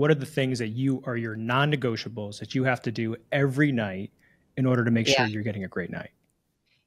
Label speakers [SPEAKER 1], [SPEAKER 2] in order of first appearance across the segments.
[SPEAKER 1] what are the things that you are your non-negotiables that you have to do every night in order to make
[SPEAKER 2] Yeah.
[SPEAKER 1] sure you're getting a great night?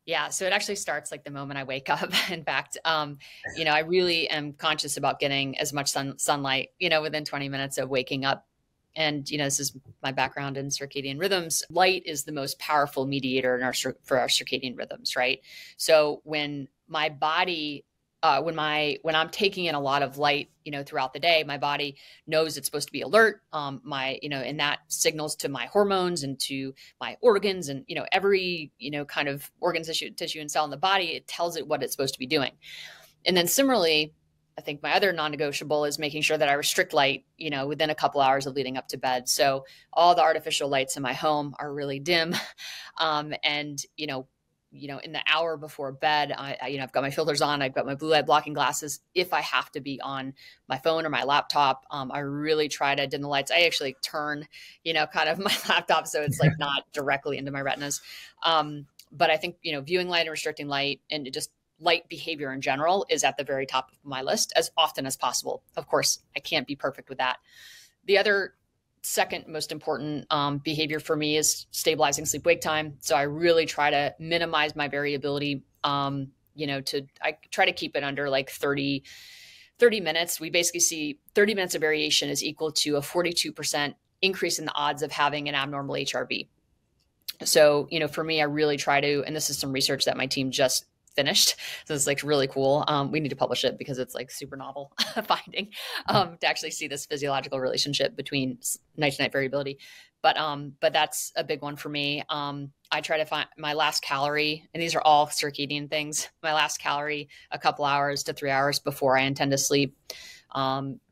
[SPEAKER 2] Yeah. So it actually starts like the moment I wake up. In fact, I really am conscious about getting as much sunlight, within 20 minutes of waking up. And, this is my background in circadian rhythms. Light is the most powerful mediator for our circadian rhythms, right? So when my body, when I'm taking in a lot of light, throughout the day, my body knows it's supposed to be alert. And that signals to my hormones and to my organs and, every, kind of organ tissue and cell in the body. It tells it what it's supposed to be doing. And then similarly, I think my other non-negotiable is making sure that I restrict light, within a couple hours of leading up to bed. So all the artificial lights in my home are really dim. And, in the hour before bed, I've got my filters on, I've got my blue light blocking glasses. If I have to be on my phone or my laptop, I really try to dim the lights. I actually turn, kind of my laptop so it's like not directly into my retinas. But I think, viewing light and restricting light and just light behavior in general is at the very top of my list as often as possible. Of course, I can't be perfect with that. The other second most important behavior for me is stabilizing sleep-wake time. So I really try to minimize my variability. I try to keep it under like 30 minutes. We basically see 30 minutes of variation is equal to a 42% increase in the odds of having an abnormal HRV. So, for me, I really try to, and this is some research that my team just finished. So it's like really cool. We need to publish it because it's like super novel finding to actually see this physiological relationship between night to night variability. But that's a big one for me. I try to find my last calorie, and these are all circadian things. My last calorie, a couple hours to 3 hours before I intend to sleep.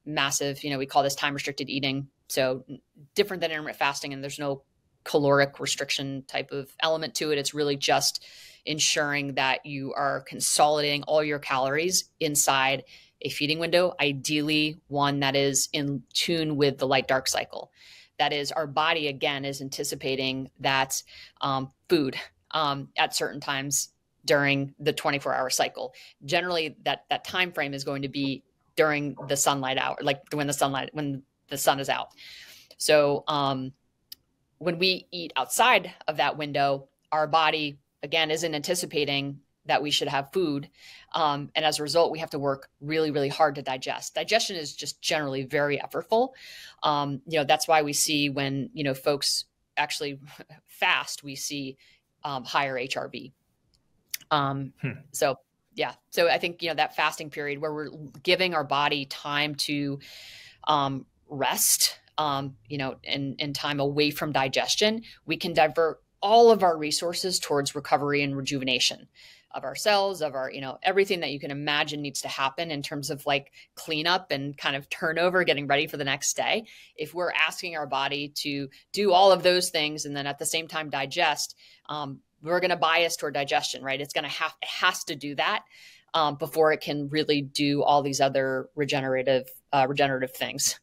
[SPEAKER 2] Massive, we call this time restricted eating. So different than intermittent fasting, and there's no caloric restriction type of element to it. It's really just ensuring that you are consolidating all your calories inside a feeding window, ideally one that is in tune with the light dark cycle. That is, our body again is anticipating that food at certain times during the 24-hour cycle. Generally, that time frame is going to be during the sunlight hour, like when the sun is out. So when we eat outside of that window, our body again isn't anticipating that we should have food. And as a result, we have to work really, really hard to digest. Digestion is just generally very effortful. That's why we see when, folks actually fast, we see higher HRV. So yeah. So I think, that fasting period where we're giving our body time to rest, and time away from digestion, we can divert all of our resources towards recovery and rejuvenation of our cells, of our, everything that you can imagine needs to happen in terms of like cleanup and kind of turnover, getting ready for the next day. If we're asking our body to do all of those things and then at the same time digest, we're going to bias toward digestion, right? It has to do that before it can really do all these other regenerative things.